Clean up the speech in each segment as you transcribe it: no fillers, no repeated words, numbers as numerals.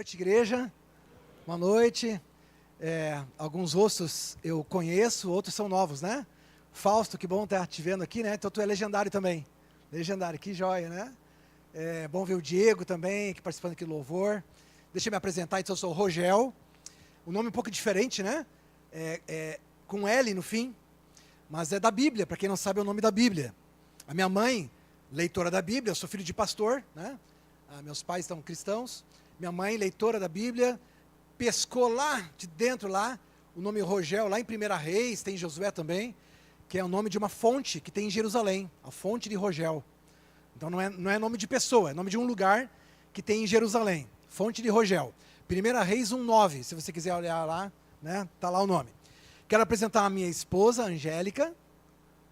noite, igreja. Boa noite. Alguns rostos eu conheço, outros são novos, né? Fausto, que bom estar te vendo aqui, né? Então tu é legendário também. Legendário, que joia, né? Bom ver o Diego também, aqui participando aqui do louvor. Deixa eu me apresentar, então eu sou o Rogel. O nome é um pouco diferente, né? Com L no fim, mas é da Bíblia, para quem não sabe é o nome da Bíblia. A minha mãe, leitora da Bíblia, eu sou filho de pastor, né? Meus pais são cristãos. Minha mãe, leitora da Bíblia, pescou lá de dentro lá, o nome Rogel, lá em 1 Reis, tem Josué também, que é o nome de uma fonte que tem em Jerusalém, a fonte de Rogel. Então não é nome de pessoa, é nome de um lugar que tem em Jerusalém, fonte de Rogel. 1 Reis 1:9, se você quiser olhar lá, né, tá lá o nome. Quero apresentar a minha esposa, Angélica.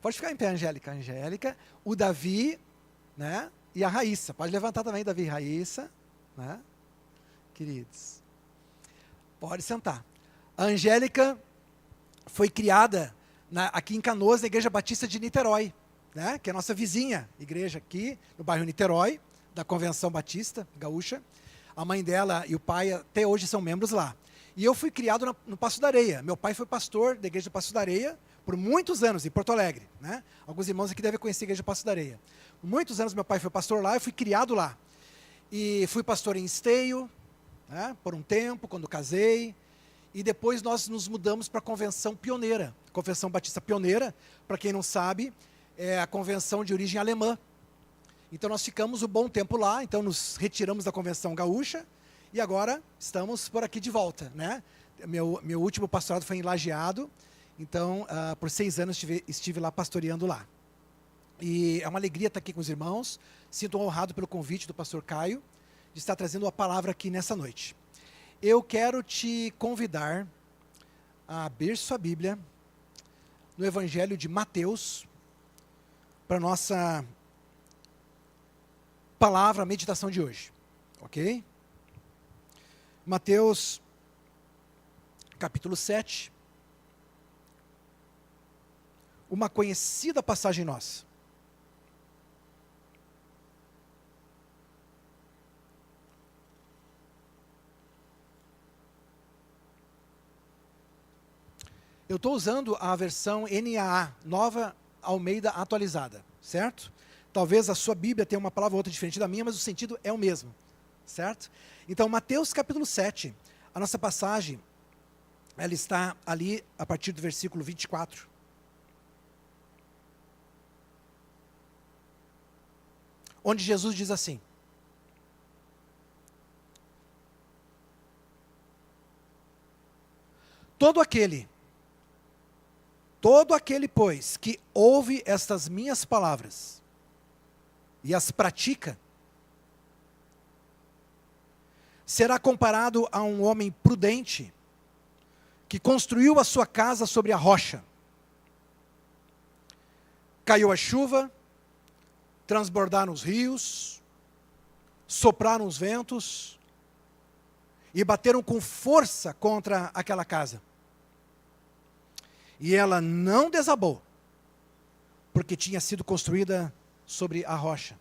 Pode ficar em pé, Angélica. Angélica, o Davi, né, e a Raíssa. Pode levantar também, Davi e Raíssa, né, queridos. Pode sentar. A Angélica foi criada aqui em Canoas, na Igreja Batista de Niterói, né, que é a nossa vizinha igreja aqui, no bairro Niterói, da Convenção Batista Gaúcha. A mãe dela e o pai até hoje são membros lá. E eu fui criado no Passo da Areia. Meu pai foi pastor da Igreja do Passo da Areia por muitos anos, em Porto Alegre, né? Alguns irmãos aqui devem conhecer a Igreja do Passo da Areia. Por muitos anos meu pai foi pastor lá, eu fui criado lá. E fui pastor em Esteio, né, por um tempo, quando casei. E depois nós nos mudamos para a Convenção Pioneira. Convenção Batista Pioneira, para quem não sabe, é a convenção de origem alemã. Então nós ficamos um bom tempo lá, então nos retiramos da Convenção Gaúcha e agora estamos por aqui de volta, né? Meu último pastorado foi em Lajeado, então por 6 anos estive lá pastoreando lá. E é uma alegria estar aqui com os irmãos, sinto honrado pelo convite do pastor Caio, de estar trazendo a palavra aqui nessa noite. Eu quero te convidar a abrir sua Bíblia no Evangelho de Mateus, para a nossa palavra, meditação de hoje, ok? Mateus, capítulo 7, uma conhecida passagem nossa. Eu estou usando a versão NAA, Nova Almeida Atualizada, certo? Talvez a sua Bíblia tenha uma palavra ou outra diferente da minha, mas o sentido é o mesmo, certo? Então, Mateus capítulo 7, a nossa passagem, ela está ali a partir do versículo 24. Onde Jesus diz assim: Todo aquele, pois, que ouve estas minhas palavras e as pratica, será comparado a um homem prudente que construiu a sua casa sobre a rocha. Caiu a chuva, transbordaram os rios, sopraram os ventos e bateram com força contra aquela casa. E ela não desabou, porque tinha sido construída sobre a rocha.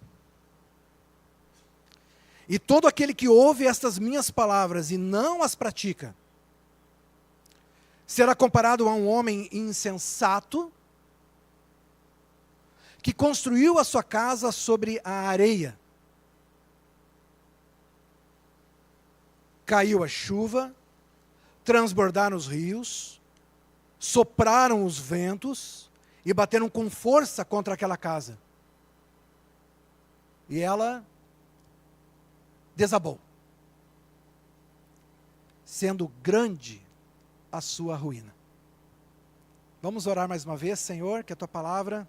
E todo aquele que ouve estas minhas palavras e não as pratica, será comparado a um homem insensato, que construiu a sua casa sobre a areia. Caiu a chuva, transbordaram os rios, sopraram os ventos e bateram com força contra aquela casa. E ela desabou, sendo grande a sua ruína. Vamos orar mais uma vez, Senhor, que a Tua palavra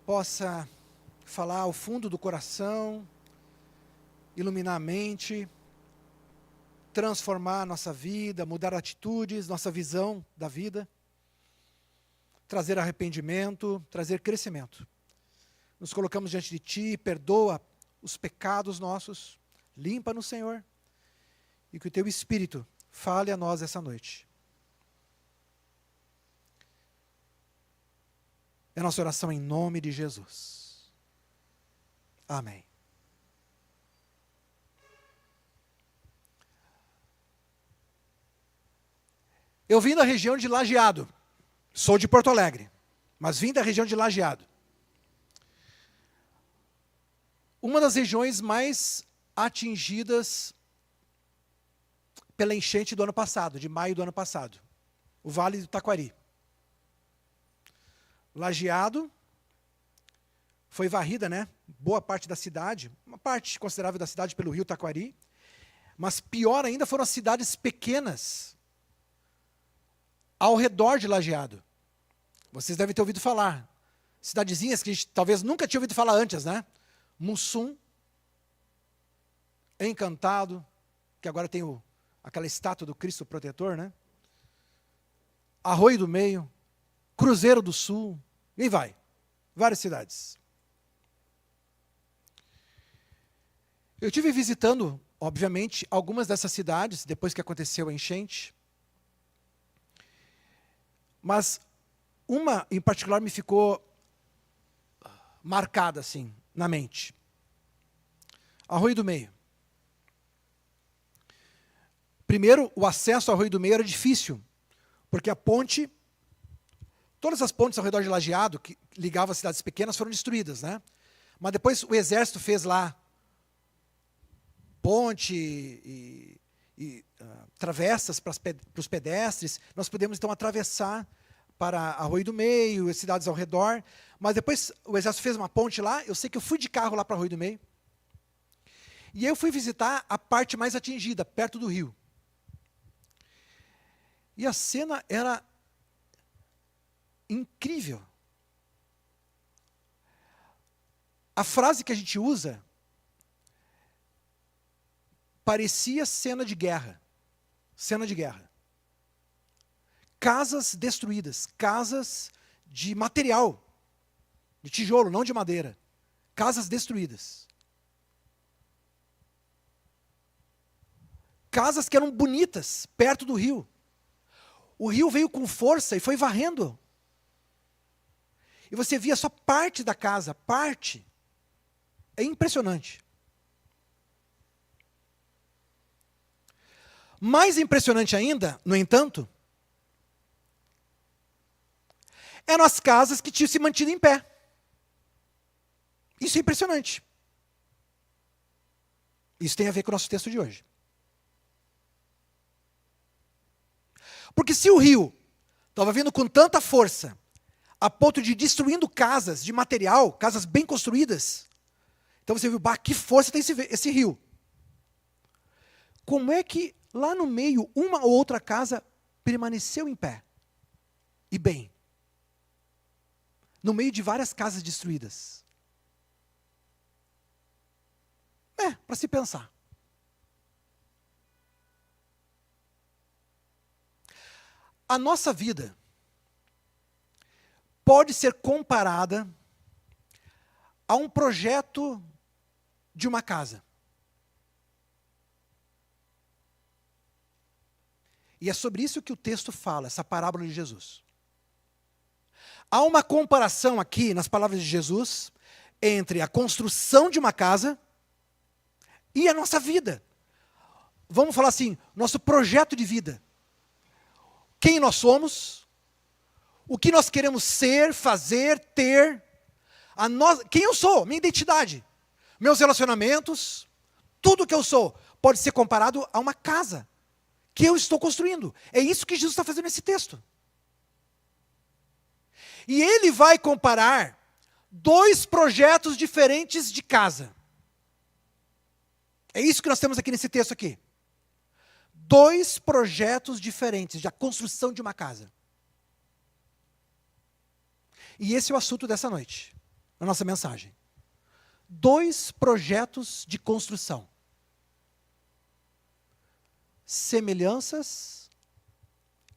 possa falar ao fundo do coração, iluminar a mente, transformar a nossa vida, mudar atitudes, nossa visão da vida, trazer arrependimento, trazer crescimento. Nos colocamos diante de Ti, perdoa os pecados nossos, limpa-nos, Senhor, e que o Teu Espírito fale a nós essa noite. É a nossa oração em nome de Jesus. Amém. Eu vim da região de Lajeado. Sou de Porto Alegre, mas vim da região de Lajeado. Uma das regiões mais atingidas pela enchente do ano passado, de maio do ano passado. O Vale do Taquari. Lajeado foi varrida, né? Boa parte da cidade, uma parte considerável da cidade pelo rio Taquari. Mas pior ainda foram as cidades pequenas ao redor de Lajeado. Vocês devem ter ouvido falar. Cidadezinhas que a gente talvez nunca tinha ouvido falar antes, né? Mussum, Encantado, que agora tem aquela estátua do Cristo Protetor, né? Arroio do Meio, Cruzeiro do Sul, e vai. Várias cidades. Eu estive visitando, obviamente, algumas dessas cidades, depois que aconteceu a enchente. Mas uma, em particular, me ficou marcada, assim, na mente. Arroio do Meio. Primeiro, o acesso ao Arroio do Meio era difícil, porque a ponte, todas as pontes ao redor de Lajeado, que ligavam as cidades pequenas, foram destruídas, né? Mas depois o exército fez lá ponte e travessas para os pedestres. Nós podemos, então, atravessar para Arroio do Meio, as cidades ao redor. Mas depois o exército fez uma ponte lá. Eu sei que eu fui de carro lá para Arroio do Meio. E eu fui visitar a parte mais atingida, perto do rio. E a cena era incrível. A frase que a gente usa parecia cena de guerra. Cena de guerra. Casas destruídas, casas de material, de tijolo, não de madeira. Casas destruídas. Casas que eram bonitas, perto do rio. O rio veio com força e foi varrendo. E você via só parte da casa, parte. É impressionante. Mais impressionante ainda, no entanto, eram as casas que tinham se mantido em pé. Isso é impressionante. Isso tem a ver com o nosso texto de hoje. Porque se o rio estava vindo com tanta força, a ponto de ir destruindo casas de material, casas bem construídas, então você viu, bah, que força tem esse rio. Como é que lá no meio, uma ou outra casa permaneceu em pé? E bem. No meio de várias casas destruídas. Para se pensar. A nossa vida pode ser comparada a um projeto de uma casa. E é sobre isso que o texto fala, essa parábola de Jesus. Há uma comparação aqui, nas palavras de Jesus, entre a construção de uma casa e a nossa vida. Vamos falar assim, nosso projeto de vida. Quem nós somos, o que nós queremos ser, fazer, ter, quem eu sou, minha identidade, meus relacionamentos, tudo que eu sou, pode ser comparado a uma casa que eu estou construindo. É isso que Jesus está fazendo nesse texto. E ele vai comparar dois projetos diferentes de casa. É isso que nós temos aqui nesse texto aqui. Dois projetos diferentes da construção de uma casa. E esse é o assunto dessa noite, na nossa mensagem. Dois projetos de construção. Semelhanças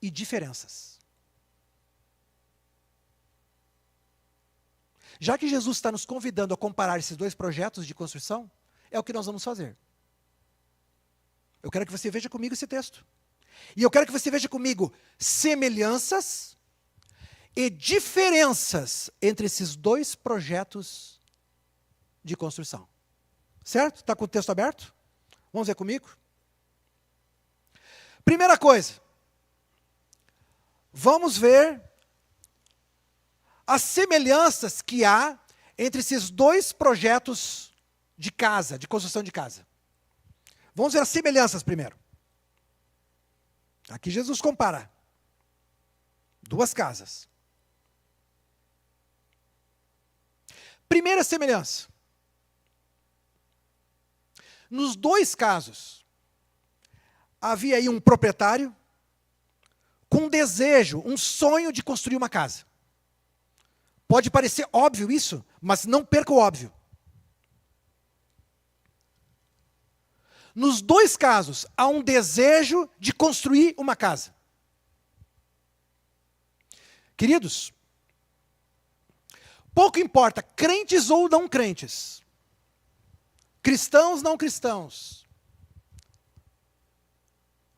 e diferenças. Já que Jesus está nos convidando a comparar esses dois projetos de construção, é o que nós vamos fazer. Eu quero que você veja comigo esse texto. E eu quero que você veja comigo semelhanças e diferenças entre esses dois projetos de construção. Certo? Está com o texto aberto? Vamos ver comigo? Primeira coisa. vamos ver as semelhanças que há entre esses dois projetos de casa, de construção de casa. Vamos ver as semelhanças primeiro. Aqui Jesus compara duas casas. Primeira semelhança. Nos dois casos, havia aí um proprietário com um desejo, um sonho de construir uma casa. Pode parecer óbvio isso, mas não perca o óbvio. Nos dois casos, há um desejo de construir uma casa. Queridos, pouco importa, crentes ou não crentes, cristãos, não cristãos,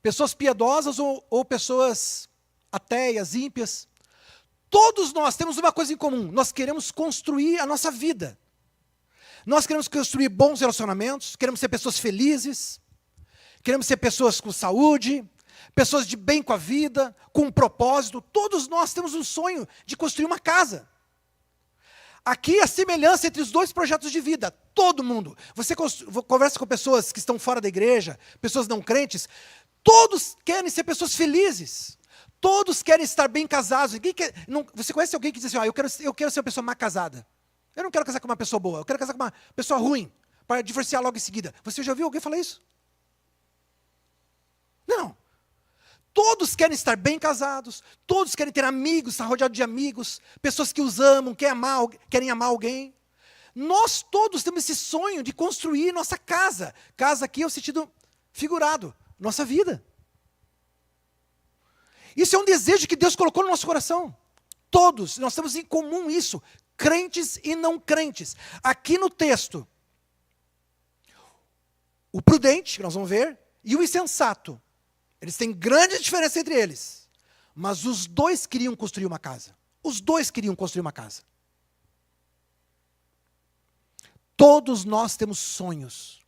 pessoas piedosas ou pessoas ateias, ímpias, todos nós temos uma coisa em comum: nós queremos construir a nossa vida. Nós queremos construir bons relacionamentos, queremos ser pessoas felizes, queremos ser pessoas com saúde, pessoas de bem com a vida, com um propósito. Todos nós temos um sonho de construir uma casa. Aqui a semelhança entre os dois projetos de vida, todo mundo. Você conversa com pessoas que estão fora da igreja, pessoas não crentes, todos querem ser pessoas felizes. Todos querem estar bem casados. Você conhece alguém que diz assim, eu quero ser uma pessoa mal casada. Eu não quero casar com uma pessoa boa, eu quero casar com uma pessoa ruim, para divorciar logo em seguida. Você já viu alguém falar isso? Não. Todos querem estar bem casados, todos querem ter amigos, estar rodeados de amigos, pessoas que os amam, querem amar alguém. Nós todos temos esse sonho de construir nossa casa. Casa aqui é o sentido figurado, nossa vida. Isso é um desejo que Deus colocou no nosso coração. Todos, nós temos em comum isso, crentes e não crentes. Aqui no texto, o prudente, que nós vamos ver, e o insensato, eles têm grande diferença entre eles. Mas os dois queriam construir uma casa. Os dois queriam construir uma casa. Todos nós temos sonhos.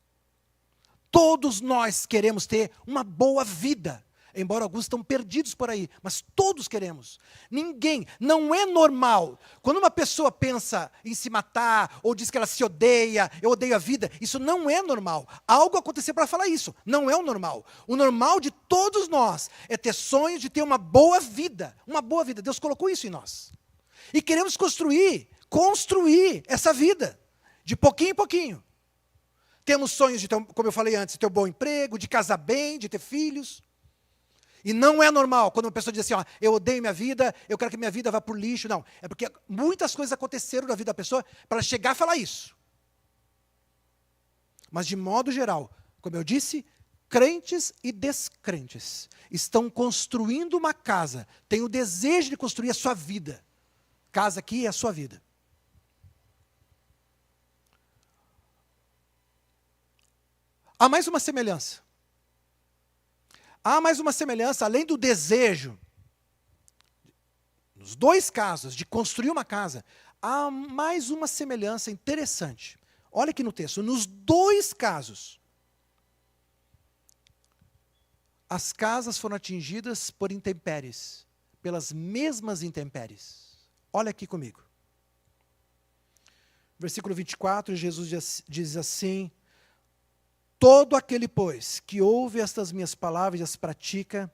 Todos nós queremos ter uma boa vida. Embora alguns estão perdidos por aí, mas todos queremos. Ninguém, não é normal. Quando uma pessoa pensa em se matar, ou diz que ela se odeia, eu odeio a vida, isso não é normal. Algo aconteceu para falar isso, não é o normal. O normal de todos nós é ter sonhos de ter uma boa vida. Uma boa vida, Deus colocou isso em nós. E queremos construir essa vida, de pouquinho em pouquinho. Temos sonhos de ter, como eu falei antes, de ter um bom emprego, de casar bem, de ter filhos. E não é normal quando uma pessoa diz assim, eu odeio minha vida, eu quero que minha vida vá para o lixo. Não, é porque muitas coisas aconteceram na vida da pessoa para ela chegar a falar isso. Mas de modo geral, como eu disse, crentes e descrentes estão construindo uma casa, têm o desejo de construir a sua vida. Casa aqui é a sua vida. Há mais uma semelhança. Há mais uma semelhança, além do desejo, nos dois casos, de construir uma casa, há mais uma semelhança interessante. Olha aqui no texto, nos dois casos, as casas foram atingidas por intempéries, pelas mesmas intempéries. Olha aqui comigo. Versículo 24, Jesus diz assim: todo aquele, pois, que ouve estas minhas palavras e as pratica,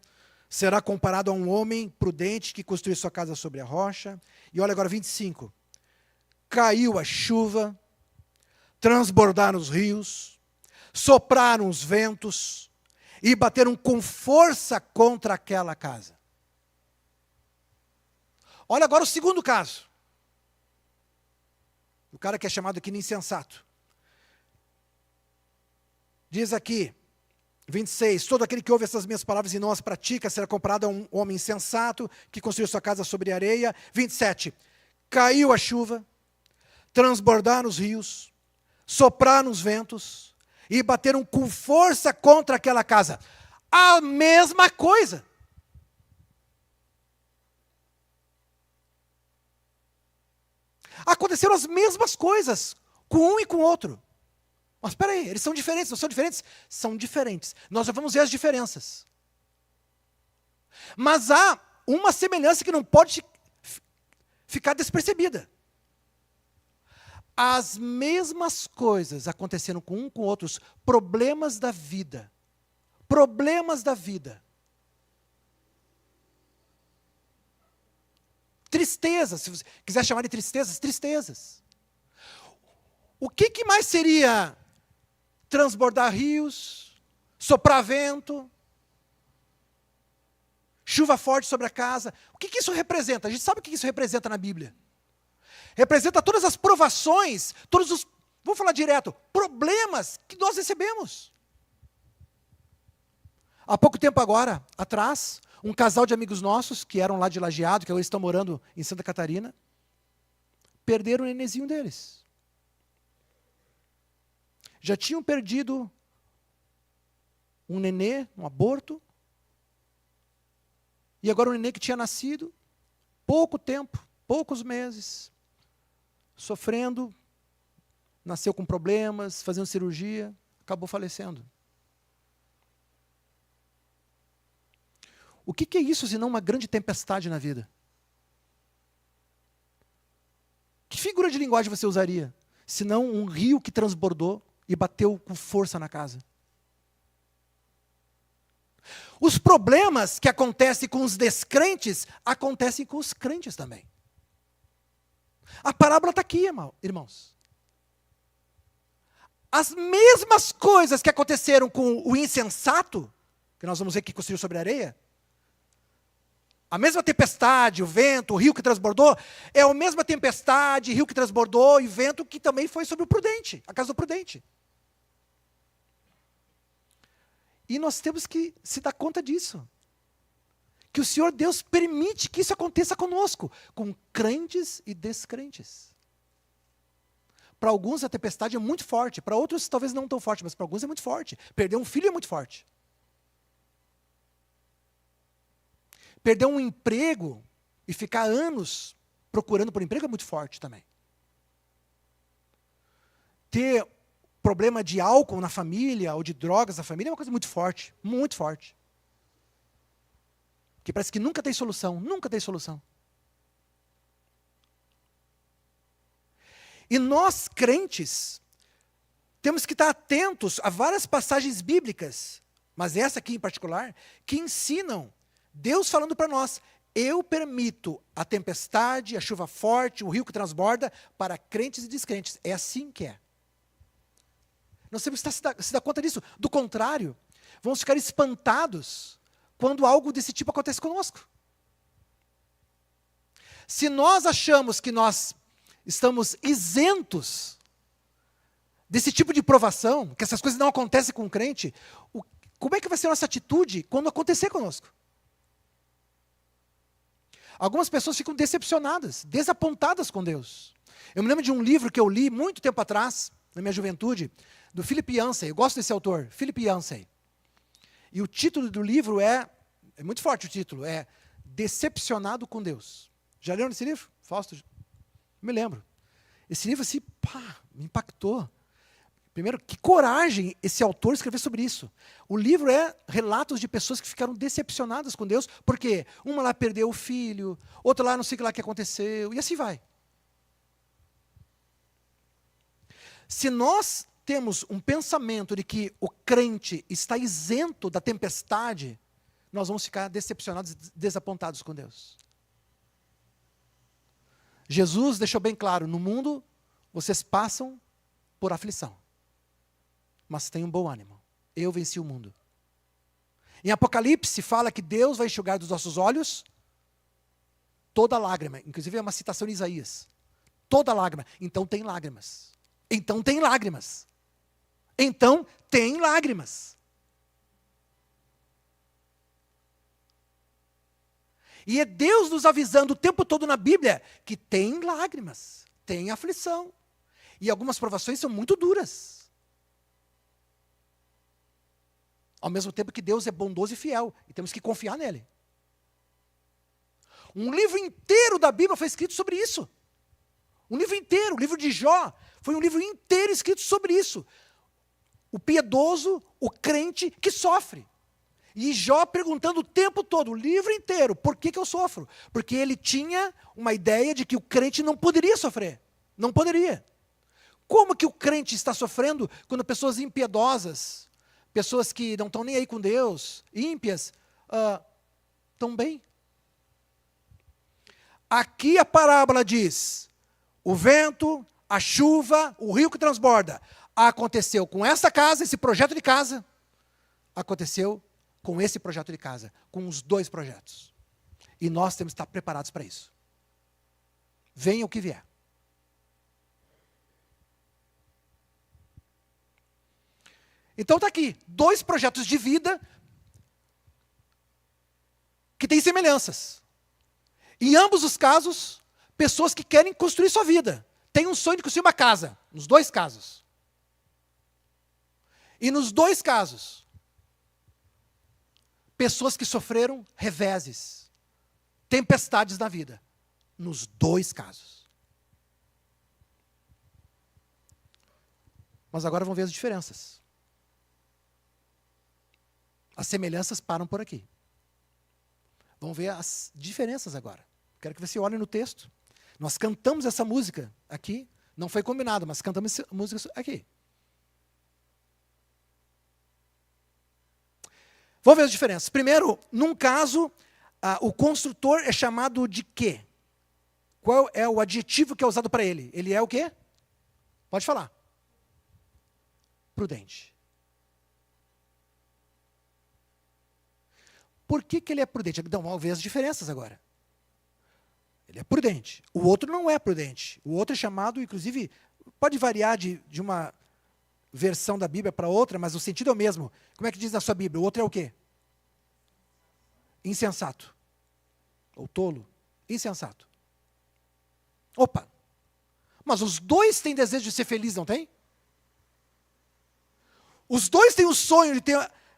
será comparado a um homem prudente que construiu sua casa sobre a rocha. E olha agora 25. Caiu a chuva, transbordaram os rios, sopraram os ventos e bateram com força contra aquela casa. Olha agora o segundo caso. O cara que é chamado aqui de insensato. Diz aqui, 26, todo aquele que ouve essas minhas palavras e não as pratica será comparado a um homem insensato que construiu sua casa sobre areia. 27, caiu a chuva, transbordaram os rios, sopraram os ventos e bateram com força contra aquela casa. A mesma coisa. Aconteceram as mesmas coisas com um e com o outro. Mas espera aí, eles são diferentes, não são diferentes? São diferentes. Nós já vamos ver as diferenças. Mas há uma semelhança que não pode ficar despercebida. As mesmas coisas aconteceram com com outros, problemas da vida. Problemas da vida. Tristezas, se você quiser chamar de tristezas, tristezas. O que mais seria transbordar rios, soprar vento, chuva forte sobre a casa? O que isso representa? A gente sabe o que isso representa na Bíblia. Representa todas as provações, todos os, vamos falar direto, problemas que nós recebemos. Há pouco tempo agora, atrás, um casal de amigos nossos, que eram lá de Lajeado, que agora estão morando em Santa Catarina, perderam o nenenzinho deles. Já tinham perdido um nenê, um aborto, e agora um nenê que tinha nascido, pouco tempo, poucos meses, sofrendo, nasceu com problemas, fazendo cirurgia, acabou falecendo. O que é isso, senão uma grande tempestade na vida? Que figura de linguagem você usaria, senão um rio que transbordou e bateu com força na casa? Os problemas que acontecem com os descrentes, acontecem com os crentes também. A parábola está aqui, irmãos. As mesmas coisas que aconteceram com o insensato, que nós vamos ver que construiu sobre a areia, a mesma tempestade, o vento, o rio que transbordou, é a mesma tempestade, rio que transbordou e vento que também foi sobre o prudente, a casa do prudente. E nós temos que se dar conta disso. Que o Senhor Deus permite que isso aconteça conosco, com crentes e descrentes. Para alguns a tempestade é muito forte, para outros talvez não tão forte, mas para alguns é muito forte. Perder um filho é muito forte. Perder um emprego e ficar anos procurando por emprego é muito forte também. Ter problema de álcool na família ou de drogas na família é uma coisa muito forte, muito forte. Que parece que nunca tem solução, nunca tem solução. E nós, crentes, temos que estar atentos a várias passagens bíblicas, mas essa aqui em particular, que ensinam Deus falando para nós: eu permito a tempestade, a chuva forte, o rio que transborda para crentes e descrentes. É assim que é. Nós temos que se dar conta disso. Do contrário, vamos ficar espantados quando algo desse tipo acontece conosco. Se nós achamos que nós estamos isentos desse tipo de provação, que essas coisas não acontecem com o crente, como é que vai ser a nossa atitude quando acontecer conosco? Algumas pessoas ficam decepcionadas, desapontadas com Deus. Eu me lembro de um livro que eu li muito tempo atrás, na minha juventude, do Philip Yancey. Eu gosto desse autor, Philip Yancey. E o título do livro é muito forte o título, é Decepcionado com Deus. Já leram esse livro, Fausto? Me lembro. Esse livro assim, me impactou. Primeiro, que coragem esse autor escrever sobre isso. O livro é relatos de pessoas que ficaram decepcionadas com Deus, porque uma lá perdeu o filho, outra lá não sei o que aconteceu, e assim vai. Se nós temos um pensamento de que o crente está isento da tempestade, nós vamos ficar decepcionados e desapontados com Deus. Jesus deixou bem claro: no mundo vocês passam por aflição, mas tenham bom ânimo, eu venci o mundo. Em Apocalipse fala que Deus vai enxugar dos nossos olhos toda lágrima, inclusive é uma citação de Isaías, toda lágrima. Então tem lágrimas, então tem lágrimas, então tem lágrimas. E é Deus nos avisando o tempo todo na Bíblia que tem lágrimas, tem aflição. E algumas provações são muito duras. Ao mesmo tempo que Deus é bondoso e fiel, e temos que confiar nele. Um livro inteiro da Bíblia foi escrito sobre isso. Um livro inteiro, o livro de Jó, foi um livro inteiro escrito sobre isso. O piedoso, o crente que sofre. E Jó perguntando o tempo todo, o livro inteiro, por que eu sofro? Porque ele tinha uma ideia de que o crente não poderia sofrer. Não poderia. Como que o crente está sofrendo quando pessoas impiedosas, pessoas que não estão nem aí com Deus, ímpias, estão bem? Aqui a parábola diz, o vento, a chuva, o rio que transborda. Aconteceu com essa casa, esse projeto de casa, aconteceu com esse projeto de casa, com os dois projetos. E nós temos que estar preparados para isso. Venha o que vier. Então está aqui, dois projetos de vida que têm semelhanças. Em ambos os casos, pessoas que querem construir sua vida. Tem um sonho de construir uma casa, nos dois casos. E nos dois casos, pessoas que sofreram reveses, tempestades na vida. Nos dois casos. Mas agora vamos ver as diferenças. As semelhanças param por aqui. Vamos ver as diferenças agora. Quero que você olhe no texto. Nós cantamos essa música aqui. Não foi combinado, mas cantamos essa música aqui. Vamos ver as diferenças. Primeiro, num caso, o construtor é chamado de quê? Qual é o adjetivo que é usado para ele? Ele é o quê? Pode falar. Prudente. Por que ele é prudente? Então, vamos ver as diferenças agora. Ele é prudente. O outro não é prudente. O outro é chamado, inclusive, pode variar de uma versão da Bíblia para outra, mas o sentido é o mesmo. Como é que diz na sua Bíblia? O outro é o quê? Insensato. Ou tolo. Insensato. Opa! Mas os dois têm desejo de ser felizes, não tem? Os dois têm o sonho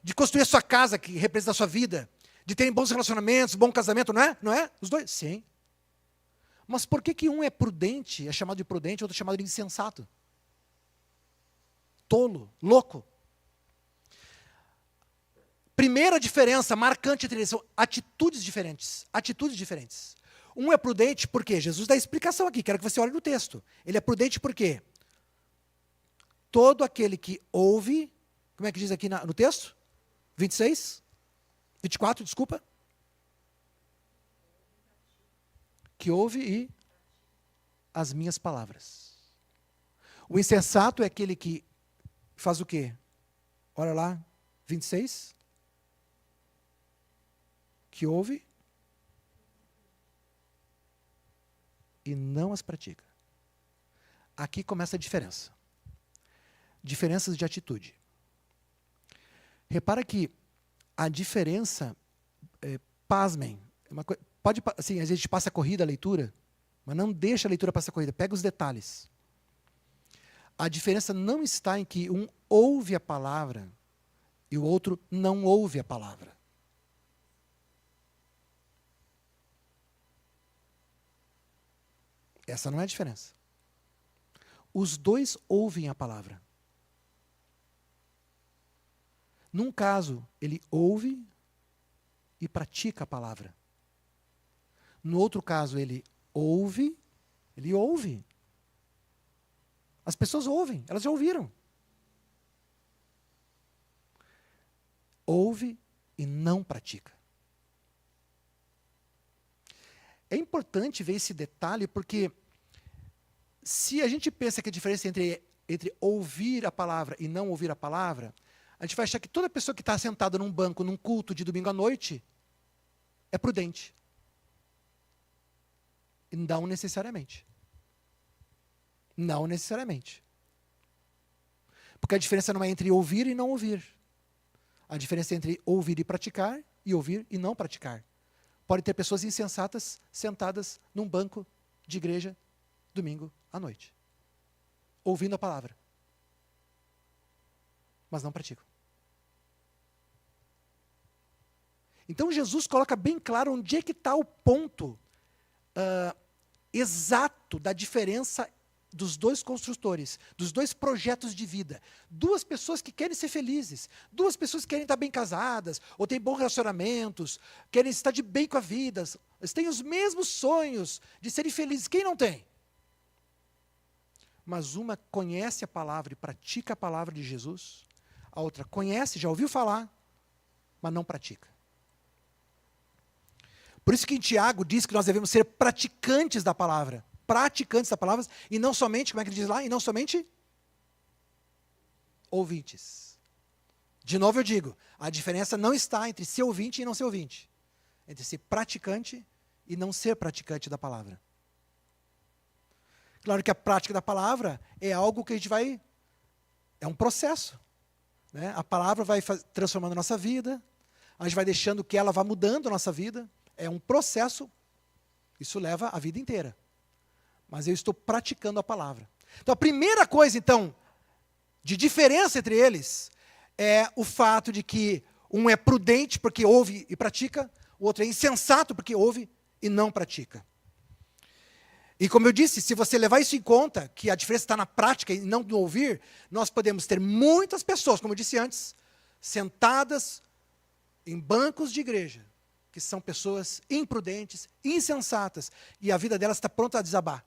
de construir a sua casa, que representa a sua vida, de terem bons relacionamentos, bom casamento, não é? Não é? Os dois? Sim. Mas por que um é prudente, é chamado de prudente, e outro é chamado de insensato? Tolo, louco. Primeira diferença marcante entre eles são atitudes diferentes. Atitudes diferentes. Um é prudente porque Jesus dá explicação aqui, quero que você olhe no texto. Ele é prudente porque todo aquele que ouve, como é que diz aqui no texto? 26? 24, desculpa. Que ouve e as minhas palavras. O insensato é aquele que faz o quê? Olha lá, 26. Que ouve e não as pratica. Aqui começa a diferença. Diferenças de atitude. Repara que a diferença, pasmem, pode, assim, às vezes a gente passa a corrida a leitura, mas não deixa a leitura passar a corrida, pega os detalhes. A diferença não está em que um ouve a palavra e o outro não ouve a palavra. Essa não é a diferença. Os dois ouvem a palavra. Num caso, ele ouve e pratica a palavra. No outro caso, ele ouve. As pessoas ouvem, elas já ouviram. Ouve e não pratica. É importante ver esse detalhe, porque se a gente pensa que a diferença entre ouvir a palavra e não ouvir a palavra, a gente vai achar que toda pessoa que está sentada num banco, num culto de domingo à noite, é prudente. E não necessariamente. Não necessariamente. Porque a diferença não é entre ouvir e não ouvir. A diferença é entre ouvir e praticar e ouvir e não praticar. Pode ter pessoas insensatas sentadas num banco de igreja domingo à noite, ouvindo a palavra, mas não praticam. Então Jesus coloca bem claro onde é que está o ponto exato da diferença dos dois construtores, dos dois projetos de vida. Duas pessoas que querem ser felizes, duas pessoas que querem estar bem casadas, ou têm bons relacionamentos, querem estar de bem com a vida, eles têm os mesmos sonhos de serem felizes. Quem não tem? Mas uma conhece a palavra e pratica a palavra de Jesus, a outra conhece, já ouviu falar, mas não pratica. Por isso que em Tiago diz que nós devemos ser praticantes da palavra, e não somente, como é que ele diz lá? E não somente ouvintes. De novo eu digo, a diferença não está entre ser ouvinte e não ser ouvinte, entre ser praticante e não ser praticante da palavra. Claro que a prática da palavra é algo que a gente vai, é um processo, né? A palavra vai transformando a nossa vida, a gente vai deixando que ela vá mudando a nossa vida, é um processo, isso leva a vida inteira. Mas eu estou praticando a palavra. Então a primeira coisa, então, de diferença entre eles, é o fato de que um é prudente porque ouve e pratica, o outro é insensato porque ouve e não pratica. E como eu disse, se você levar isso em conta, que a diferença está na prática e não no ouvir, nós podemos ter muitas pessoas, como eu disse antes, sentadas em bancos de igreja, que são pessoas imprudentes, insensatas, e a vida delas está pronta a desabar,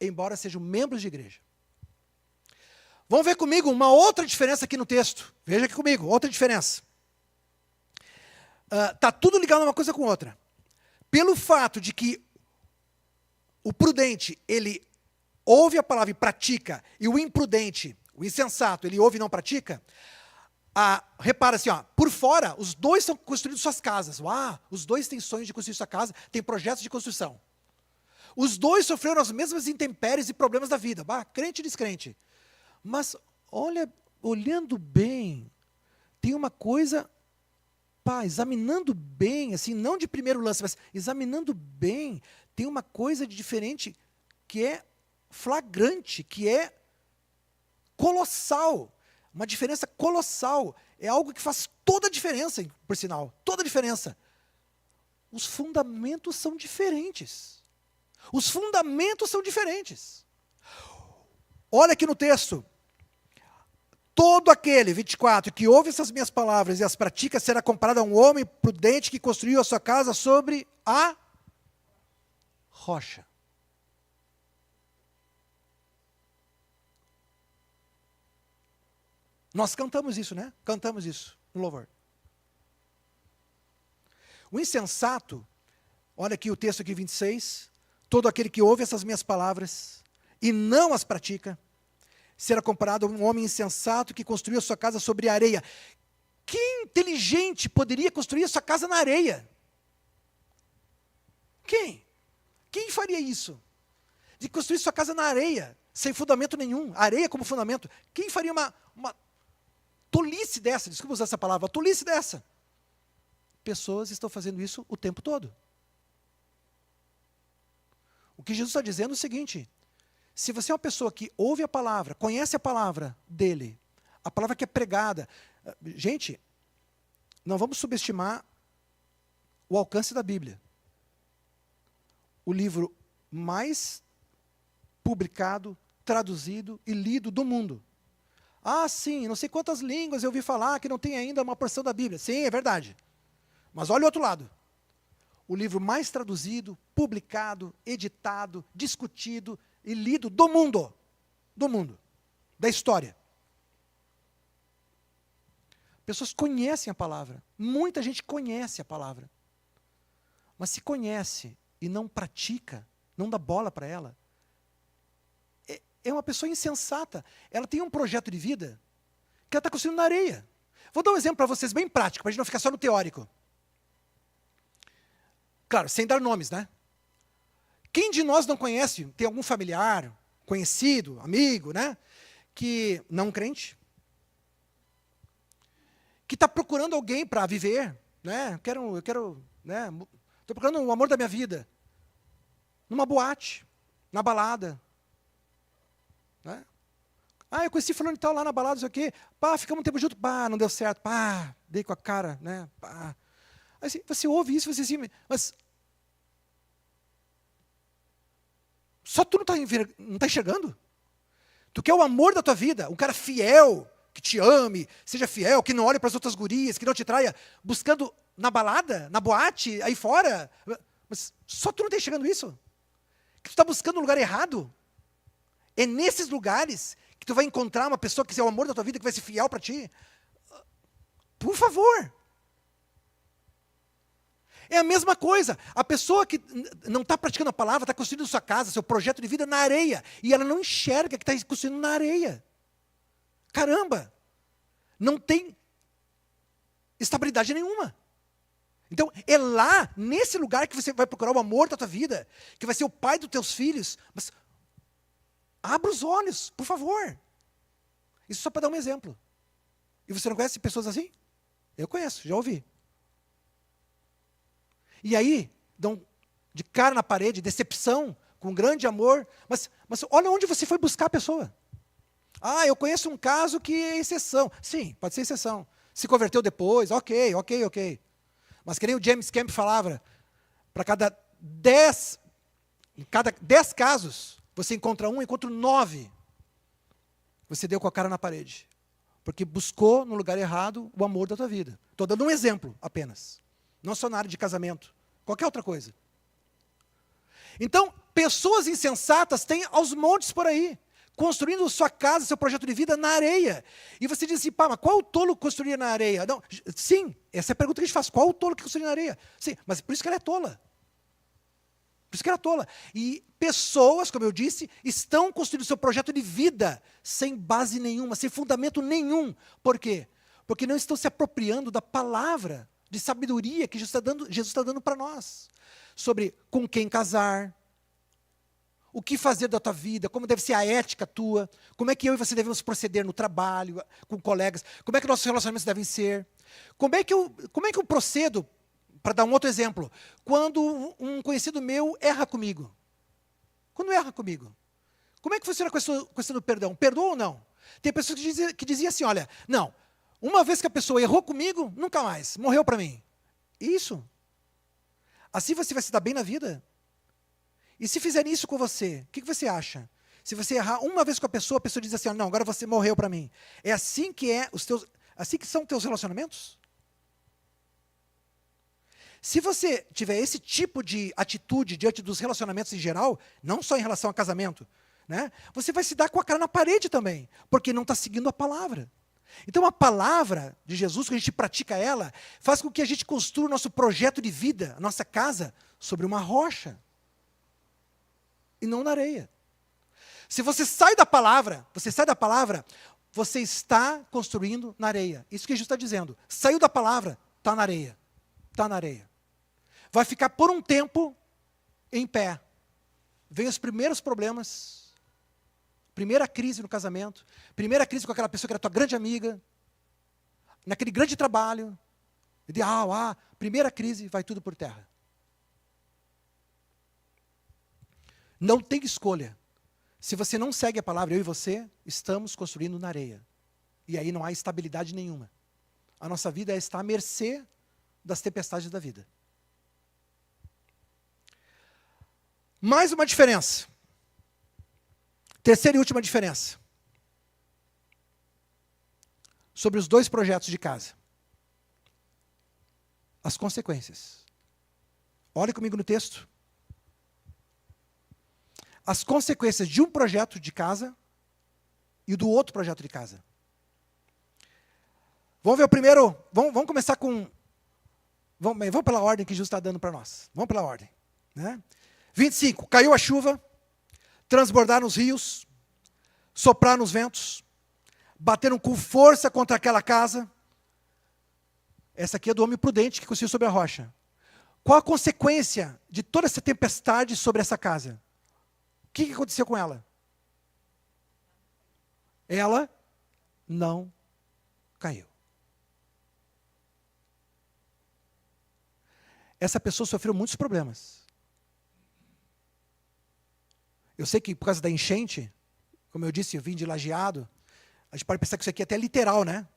embora sejam membros de igreja. Vamos ver comigo uma outra diferença aqui no texto. Veja aqui comigo, outra diferença. Está tudo ligado uma coisa com outra. Pelo fato de que o prudente, ele ouve a palavra e pratica, e o imprudente, o insensato, ele ouve e não pratica, repara assim, por fora, os dois estão construindo suas casas. Os dois têm sonhos de construir sua casa, têm projetos de construção. Os dois sofreram as mesmas intempéries e problemas da vida, crente e descrente. Mas, olhando bem, tem uma coisa, examinando bem, assim, não de primeiro lance, mas examinando bem, tem uma coisa de diferente que é flagrante, que é colossal. Uma diferença colossal. É algo que faz toda a diferença, por sinal. Toda a diferença. Os fundamentos são diferentes. Os fundamentos são diferentes. Olha aqui no texto. Todo aquele, 24, que ouve essas minhas palavras e as pratica, será comparado a um homem prudente que construiu a sua casa sobre a rocha. Nós cantamos isso, né? Cantamos isso no louvor. O insensato, olha aqui o texto aqui 26, todo aquele que ouve essas minhas palavras e não as pratica, será comparado a um homem insensato que construiu a sua casa sobre areia. Que inteligente poderia construir a sua casa na areia? Quem? Quem faria isso? De construir sua casa na areia, sem fundamento nenhum, areia como fundamento. Quem faria uma tolice dessa? Desculpa usar essa palavra, uma tolice dessa. Pessoas estão fazendo isso o tempo todo. O que Jesus está dizendo é o seguinte: se você é uma pessoa que ouve a palavra, conhece a palavra dele, a palavra que é pregada, gente, não vamos subestimar o alcance da Bíblia. O livro mais publicado, traduzido e lido do mundo. Sim, não sei quantas línguas eu ouvi falar que não tem ainda uma porção da Bíblia. Sim, é verdade. Mas olha o outro lado. O livro mais traduzido, publicado, editado, discutido e lido do mundo, da história. Pessoas conhecem a palavra, muita gente conhece a palavra, mas se conhece e não pratica, não dá bola para ela, é uma pessoa insensata. Ela tem um projeto de vida que ela está construindo na areia. Vou dar um exemplo para vocês bem prático, para a gente não ficar só no teórico. Claro, sem dar nomes, né? Quem de nós não conhece, tem algum familiar, conhecido, amigo, né? Que não crente, que está procurando alguém para viver, né? Eu quero, né? Estou procurando o amor da minha vida, numa boate, na balada, né? Eu conheci fulano e tal lá na balada, não sei o quê, ficamos um tempo junto, não deu certo, dei com a cara, né? Aí você ouve isso, você assim, mas Só tu não está enxergando? Tu quer o amor da tua vida, um cara fiel, que te ame, seja fiel, que não olhe para as outras gurias, que não te traia, buscando na balada, na boate, aí fora. Mas só tu não está enxergando isso? Que tu está buscando um lugar errado? É nesses lugares que tu vai encontrar uma pessoa que é o amor da tua vida, que vai ser fiel para ti? Por favor. É a mesma coisa. A pessoa que não está praticando a palavra, está construindo sua casa, seu projeto de vida na areia. E ela não enxerga que está construindo na areia. Caramba! Não tem estabilidade nenhuma. Então, é lá, nesse lugar, que você vai procurar o amor da tua vida, que vai ser o pai dos teus filhos. Mas abra os olhos, por favor. Isso só para dar um exemplo. E você não conhece pessoas assim? Eu conheço, já ouvi. E aí, dão de cara na parede, decepção, com grande amor. Mas olha onde você foi buscar a pessoa. Ah, eu conheço um caso que é exceção. Sim, pode ser exceção. Se converteu depois, ok. Mas que nem o James Camp falava, para cada 10 casos, você encontra 9. Você deu com a cara na parede. Porque buscou no lugar errado o amor da tua vida. Estou dando um exemplo apenas. Não só na área de casamento. Qualquer outra coisa. Então, pessoas insensatas têm aos montes por aí. Construindo sua casa, seu projeto de vida na areia. E você diz assim, pá, mas qual o tolo que construiria na areia? Não, sim, essa é a pergunta que a gente faz. Qual o tolo que construiria na areia? Sim, mas por isso que ela é tola. Por isso que ela é tola. E pessoas, como eu disse, estão construindo seu projeto de vida sem base nenhuma, sem fundamento nenhum. Por quê? Porque não estão se apropriando da palavra de sabedoria que Jesus está dando para nós. Sobre com quem casar, o que fazer da tua vida, como deve ser a ética tua, como é que eu e você devemos proceder no trabalho, com colegas, como é que nossos relacionamentos devem ser, como é que eu procedo, para dar um outro exemplo, quando um conhecido meu erra comigo. Quando erra comigo. Como é que funciona a questão do perdão? Perdoa ou não? Tem pessoas que diziam assim, olha, não, uma vez que a pessoa errou comigo, nunca mais, morreu para mim. Isso. Assim você vai se dar bem na vida? E se fizerem isso com você, o que você acha? Se você errar uma vez com a pessoa diz assim, não, agora você morreu para mim. É assim que assim que são os teus relacionamentos? Se você tiver esse tipo de atitude diante dos relacionamentos em geral, não só em relação a casamento, né, você vai se dar com a cara na parede também, porque não está seguindo a palavra. Então a palavra de Jesus, quando a gente pratica ela, faz com que a gente construa o nosso projeto de vida, a nossa casa, sobre uma rocha. E não na areia. Se você sai da palavra, você está construindo na areia. Isso que Jesus está dizendo. Saiu da palavra, está na areia. Está na areia. Vai ficar por um tempo em pé. Vem os primeiros problemas. Primeira crise no casamento. Primeira crise com aquela pessoa que era tua grande amiga. Naquele grande trabalho. Ideal, primeira crise, vai tudo por terra. Não tem escolha. Se você não segue a palavra, eu e você, estamos construindo na areia. E aí não há estabilidade nenhuma. A nossa vida está à mercê das tempestades da vida. Mais uma diferença. Terceira e última diferença. Sobre os dois projetos de casa. As consequências. Olhe comigo no texto. As consequências de um projeto de casa e do outro projeto de casa. Vamos ver o primeiro, vamos começar com, vamos pela ordem que Jesus está dando para nós. Vamos pela ordem. Né? 25, caiu a chuva, transbordaram os rios, sopraram os ventos, bateram com força contra aquela casa. Essa aqui é do homem prudente que construiu sobre a rocha. Qual a consequência de toda essa tempestade sobre essa casa? O que aconteceu com ela? Ela não caiu. Essa pessoa sofreu muitos problemas. Eu sei que por causa da enchente, como eu disse, eu vim de Lajeado, a gente pode pensar que isso aqui é até literal, né?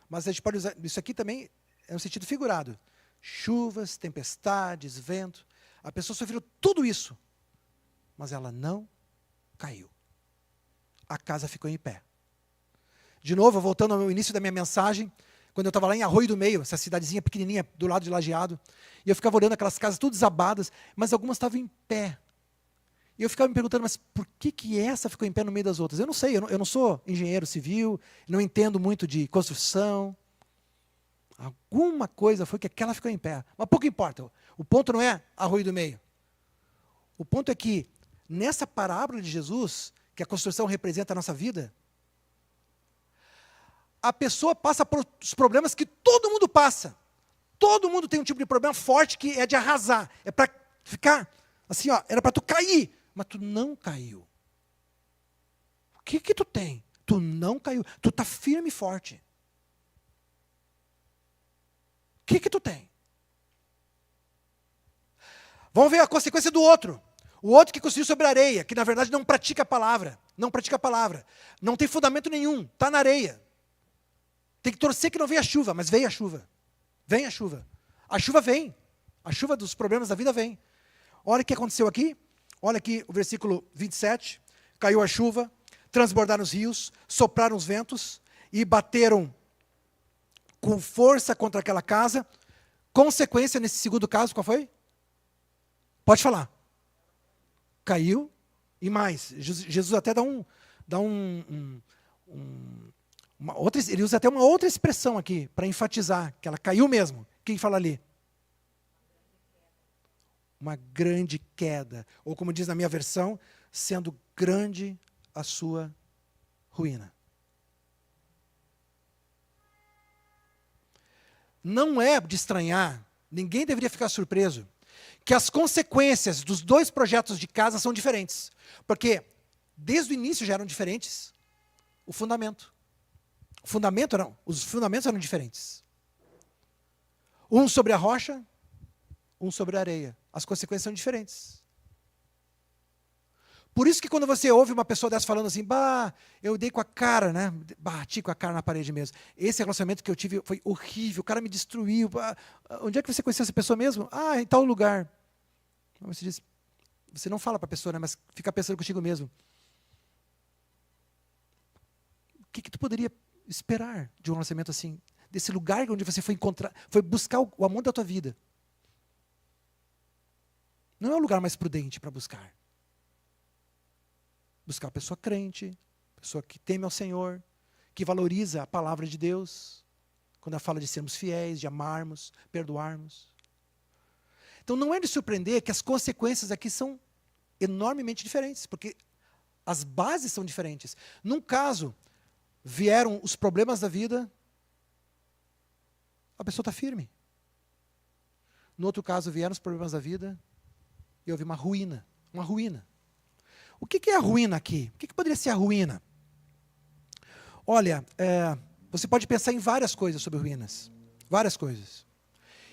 Mas a gente pode usar, isso aqui também é um sentido figurado. Chuvas, tempestades, vento. A pessoa sofreu tudo isso. mas ela não caiu. A casa ficou em pé. De novo, voltando ao início da minha mensagem, quando eu estava lá em Arroio do Meio, essa cidadezinha pequenininha do lado de Lajeado, e eu ficava olhando aquelas casas tudo desabadas, mas algumas estavam em pé. E eu ficava me perguntando, mas por que essa ficou em pé no meio das outras? Eu não sei, eu não sou engenheiro civil, não entendo muito de construção. Alguma coisa foi que aquela ficou em pé. Mas pouco importa, o ponto não é Arroio do Meio. O ponto é que, nessa parábola de Jesus, que a construção representa a nossa vida, a pessoa passa por os problemas que todo mundo passa. Todo mundo tem um tipo de problema forte que é de arrasar. É para ficar assim, ó, era para tu cair, mas tu não caiu. O que tu tem? Tu não caiu. Tu está firme e forte. O que tu tem? Vamos ver a consequência do outro. O outro que construiu sobre a areia, que na verdade não pratica a palavra. Não pratica a palavra. Não tem fundamento nenhum. Está na areia. Tem que torcer que não venha a chuva, mas veio a chuva. Vem a chuva. A chuva vem. A chuva dos problemas da vida vem. Olha o que aconteceu aqui. Olha aqui o versículo 27. Caiu a chuva, transbordaram os rios, sopraram os ventos e bateram com força contra aquela casa. Consequência nesse segundo caso, qual foi? Pode falar. Caiu e mais. Jesus até ele usa até uma outra expressão aqui, para enfatizar que ela caiu mesmo. Quem fala ali? Uma grande queda. Ou como diz na minha versão, sendo grande a sua ruína. Não é de estranhar, ninguém deveria ficar surpreso, que as consequências dos dois projetos de casa são diferentes. Porque desde o início já eram diferentes. Os fundamentos eram diferentes. Um sobre a rocha, um sobre a areia. As consequências são diferentes. Por isso que quando você ouve uma pessoa dessa falando assim, eu dei com a cara, né? Bati com a cara na parede mesmo. Esse relacionamento que eu tive foi horrível, o cara me destruiu. Onde é que você conheceu essa pessoa mesmo? Em tal lugar. Você diz, você não fala para a pessoa, né? Mas fica pensando contigo mesmo. O que tu poderia esperar de um relacionamento assim? Desse lugar onde você foi buscar o amor da tua vida. Não é o lugar mais prudente para buscar. Buscar a pessoa crente, pessoa que teme ao Senhor, que valoriza a palavra de Deus, quando ela fala de sermos fiéis, de amarmos, perdoarmos. Então não é de surpreender que as consequências aqui são enormemente diferentes, porque as bases são diferentes. Num caso, vieram os problemas da vida, a pessoa está firme. No outro caso, vieram os problemas da vida e houve uma ruína. Uma ruína. O que é a ruína aqui? O que poderia ser a ruína? Olha, você pode pensar em várias coisas sobre ruínas. Várias coisas.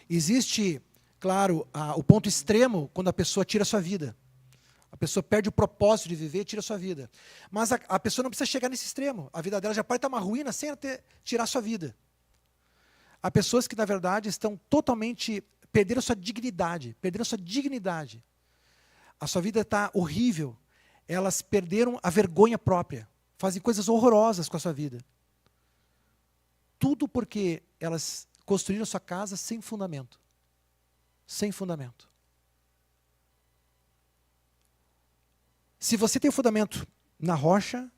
Existe, claro, o ponto extremo quando a pessoa tira a sua vida. A pessoa perde o propósito de viver e tira a sua vida. Mas a pessoa não precisa chegar nesse extremo. A vida dela já pode estar uma ruína sem até tirar a sua vida. Há pessoas que, na verdade, estão totalmente perdendo a sua dignidade. Perderam a sua dignidade. A sua vida está horrível. Elas perderam a vergonha própria. Fazem coisas horrorosas com a sua vida. Tudo porque elas construíram sua casa sem fundamento. Sem fundamento. Se você tem o fundamento na rocha,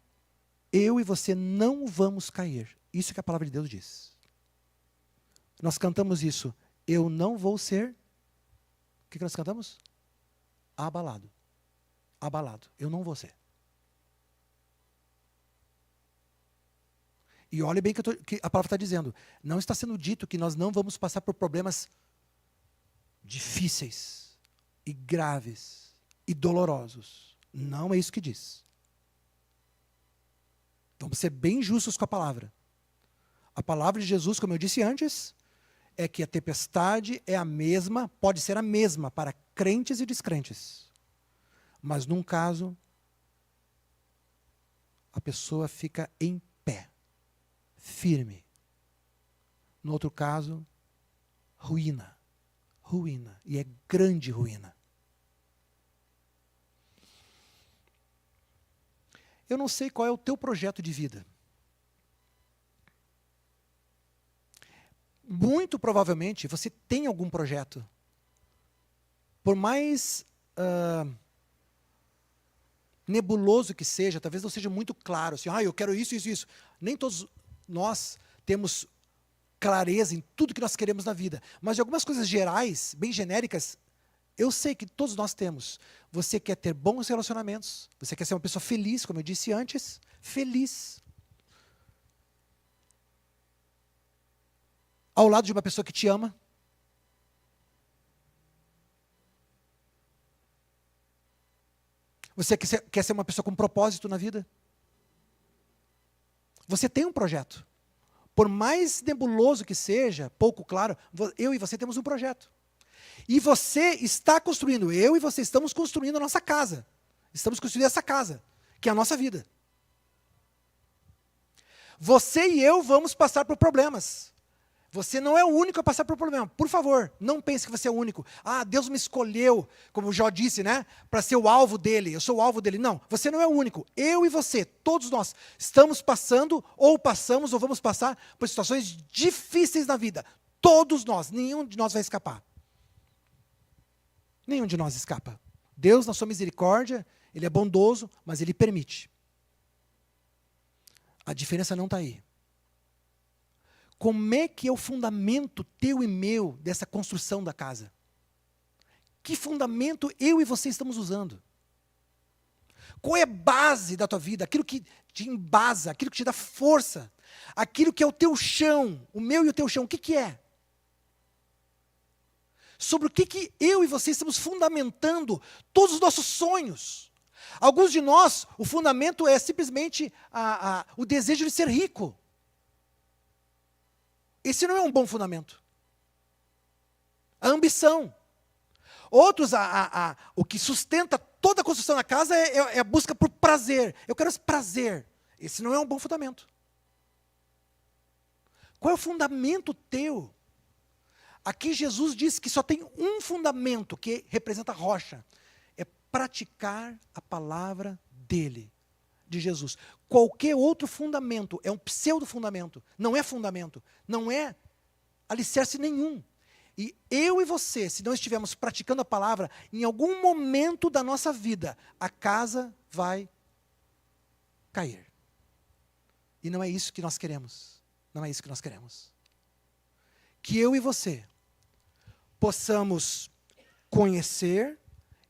eu e você não vamos cair. Isso que a palavra de Deus diz. Nós cantamos isso. Eu não vou ser... O que nós cantamos? Abalado. Abalado. Eu não vou ser. E olhe bem que a palavra está dizendo. Não está sendo dito que nós não vamos passar por problemas difíceis e graves e dolorosos. Não é isso que diz. Vamos ser bem justos com a palavra. A palavra de Jesus, como eu disse antes, é que a tempestade é a mesma, pode ser a mesma para crentes e descrentes. Mas num caso, a pessoa fica em pé, firme. No outro caso, ruína. Ruína. E é grande ruína. eu não sei qual é o teu projeto de vida. Muito provavelmente você tem algum projeto. Por mais nebuloso que seja, talvez não seja muito claro, assim, eu quero isso, isso, isso. Nem todos nós temos clareza em tudo que nós queremos na vida. Mas de algumas coisas gerais, bem genéricas, eu sei que todos nós temos. Você quer ter bons relacionamentos, você quer ser uma pessoa feliz, como eu disse antes, feliz. Ao lado de uma pessoa que te ama. Você quer ser uma pessoa com propósito na vida? Você tem um projeto. Por mais nebuloso que seja, pouco claro, eu e você temos um projeto. E você está construindo, eu e você estamos construindo a nossa casa. Estamos construindo essa casa, que é a nossa vida. Você e eu vamos passar por problemas. Você não é o único a passar por problema. Por favor, não pense que você é o único. Deus me escolheu, como o Jó disse, né? Para ser o alvo dele. Eu sou o alvo dele. Não, você não é o único. Eu e você, todos nós, estamos passando, ou passamos, ou vamos passar por situações difíceis na vida. Todos nós. Nenhum de nós vai escapar. Nenhum de nós escapa. Deus, na sua misericórdia, Ele é bondoso, mas Ele permite. A diferença não está aí. Como é que é o fundamento teu e meu dessa construção da casa? Que fundamento eu e você estamos usando? Qual é a base da tua vida? Aquilo que te embasa, aquilo que te dá força, aquilo que é o teu chão, o meu e o teu chão, o que que é? Sobre o que eu e você estamos fundamentando todos os nossos sonhos. Alguns de nós, o fundamento é simplesmente o desejo de ser rico. Esse não é um bom fundamento. A ambição. Outros, o que sustenta toda a construção da casa é a busca por prazer. Eu quero esse prazer. Esse não é um bom fundamento. Qual é o fundamento teu? Aqui Jesus diz que só tem um fundamento que representa a rocha. É praticar a palavra dele, de Jesus. Qualquer outro fundamento é um pseudo-fundamento, não é fundamento, não é alicerce nenhum. E eu e você, se não estivermos praticando a palavra, em algum momento da nossa vida, a casa vai cair. E não é isso que nós queremos. Não é isso que nós queremos. Que eu e você possamos conhecer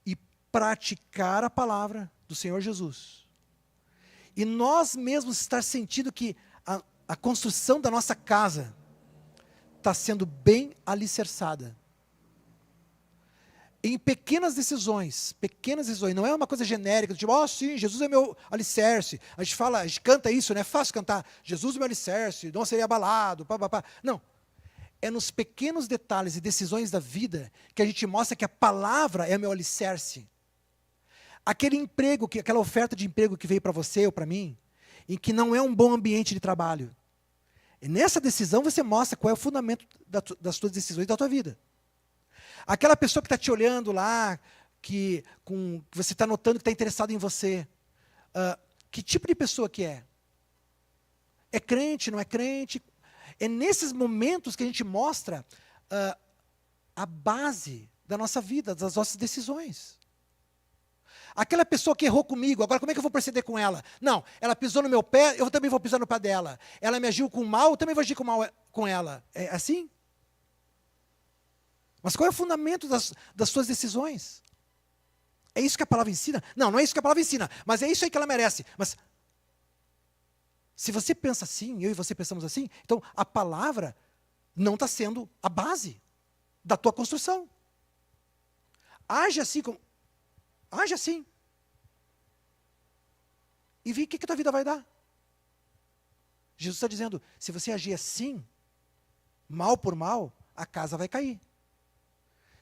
e praticar a palavra do Senhor Jesus. E nós mesmos estar sentindo que a construção da nossa casa está sendo bem alicerçada. Em pequenas decisões, não é uma coisa genérica, tipo, sim, Jesus é meu alicerce. A gente canta isso, né? É fácil cantar, Jesus é meu alicerce, não serei abalado, pá. Não. É nos pequenos detalhes e decisões da vida que a gente mostra que a palavra é meu alicerce. Aquele emprego, aquela oferta de emprego que veio para você ou para mim, em que não é um bom ambiente de trabalho. E nessa decisão você mostra qual é o fundamento das suas decisões da tua vida. Aquela pessoa que está te olhando lá, que você está notando que está interessado em você, que tipo de pessoa que é? É crente, não é crente? É nesses momentos que a gente mostra a base da nossa vida, das nossas decisões. Aquela pessoa que errou comigo, agora como é que eu vou proceder com ela? Não, ela pisou no meu pé, eu também vou pisar no pé dela. Ela me agiu com mal, eu também vou agir com mal com ela. É assim? Mas qual é o fundamento das suas decisões? É isso que a palavra ensina? Não, não é isso que a palavra ensina, mas é isso aí que ela merece. Mas se você pensa assim, eu e você pensamos assim, então a palavra não está sendo a base da tua construção. Age assim como... Age assim. E vê o que a tua vida vai dar. Jesus está dizendo, se você agir assim, mal por mal, a casa vai cair.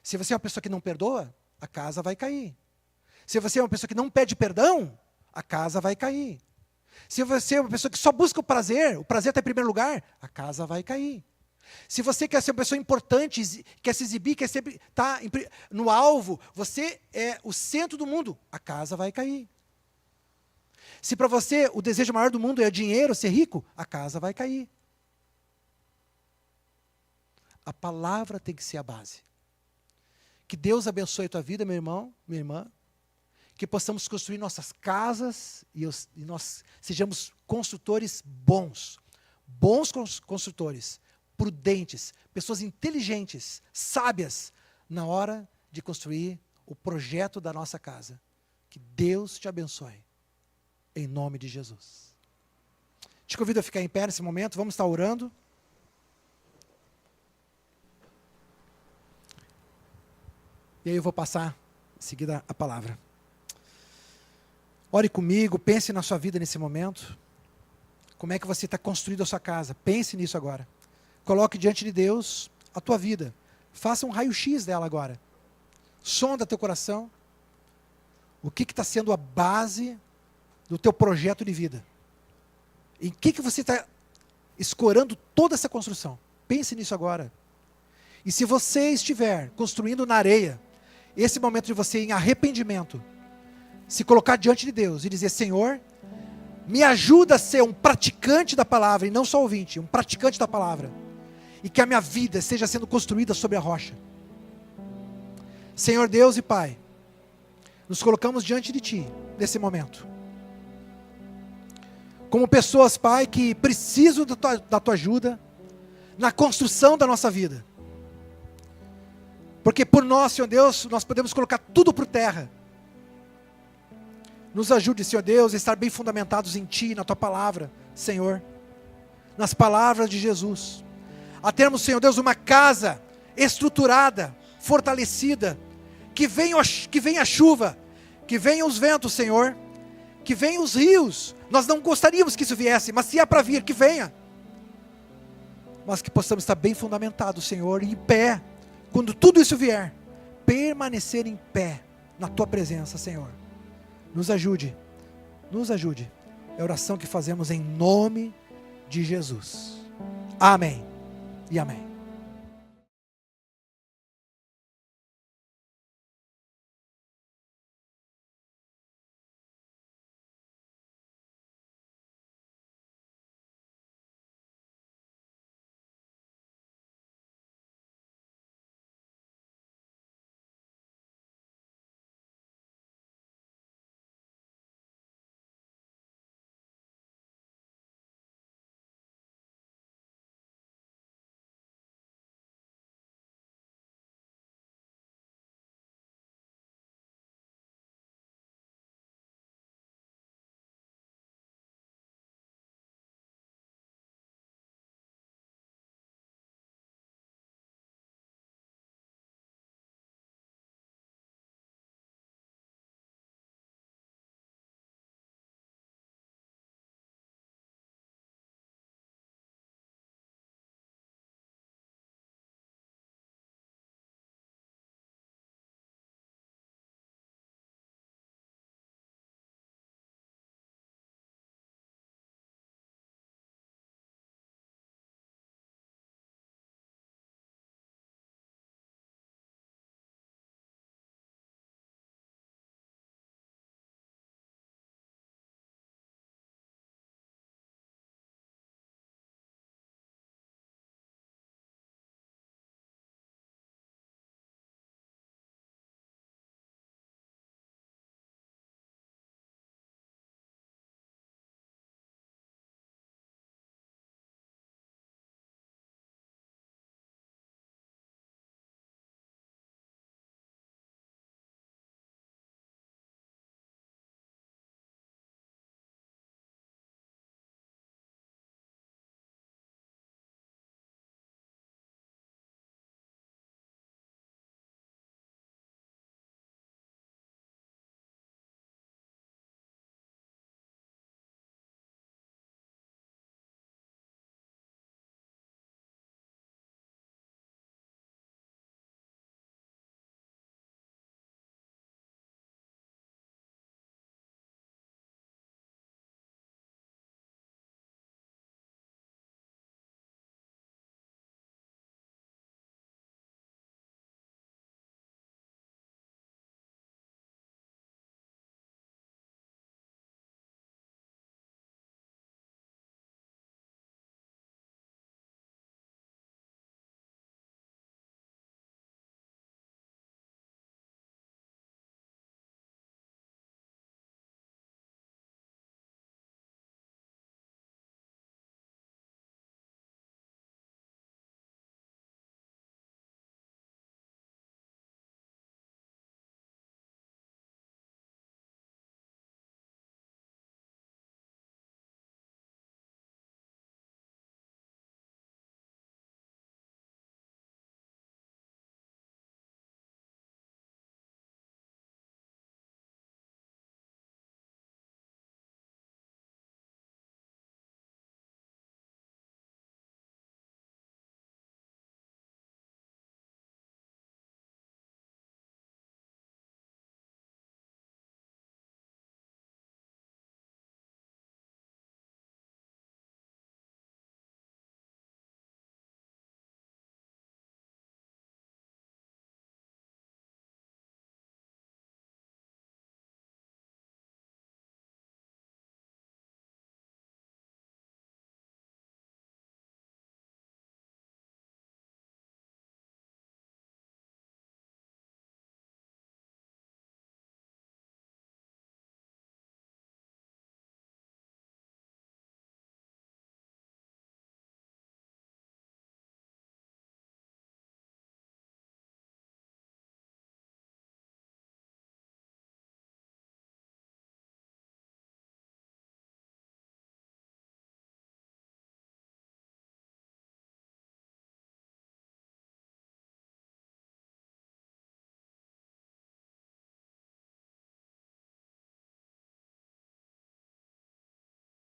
Se você é uma pessoa que não perdoa, a casa vai cair. Se você é uma pessoa que não pede perdão, a casa vai cair. Se você é uma pessoa que só busca o prazer está em primeiro lugar, a casa vai cair. Se você quer ser uma pessoa importante, quer se exibir, quer sempre estar no alvo, você é o centro do mundo, a casa vai cair. Se para você o desejo maior do mundo é dinheiro, ser rico, a casa vai cair. A palavra tem que ser a base. Que Deus abençoe a tua vida, meu irmão, minha irmã. Que possamos construir nossas casas e nós sejamos construtores bons. Bons construtores, prudentes, pessoas inteligentes, sábias, na hora de construir o projeto da nossa casa. Que Deus te abençoe. Em nome de Jesus. Te convido a ficar em pé nesse momento, vamos estar orando. E aí eu vou passar em seguida a palavra. Ore comigo, pense na sua vida nesse momento. Como é que você está construindo a sua casa? Pense nisso agora. Coloque diante de Deus a tua vida. Faça um raio-x dela agora. Sonda teu coração. O que está sendo a base do teu projeto de vida? Em que você está escorando toda essa construção? Pense nisso agora. E se você estiver construindo na areia, esse momento de você em arrependimento, se colocar diante de Deus e dizer: Senhor, me ajuda a ser um praticante da palavra, e não só ouvinte, um praticante da palavra, e que a minha vida esteja sendo construída sobre a rocha. Senhor Deus e Pai, nos colocamos diante de Ti, nesse momento, como pessoas, Pai, que precisam da Tua ajuda, na construção da nossa vida, porque por nós, Senhor Deus, nós podemos colocar tudo por terra. Nos ajude, Senhor Deus, a estar bem fundamentados em Ti, na Tua palavra, Senhor, nas palavras de Jesus, a termos, Senhor Deus, uma casa estruturada, fortalecida, que venha a chuva, que venham os ventos, Senhor, que venham os rios. Nós não gostaríamos que isso viesse, mas se é para vir, que venha, mas que possamos estar bem fundamentados, Senhor, e em pé, quando tudo isso vier, permanecer em pé, na Tua presença, Senhor. Nos ajude, é a oração que fazemos em nome de Jesus. Amém e amém.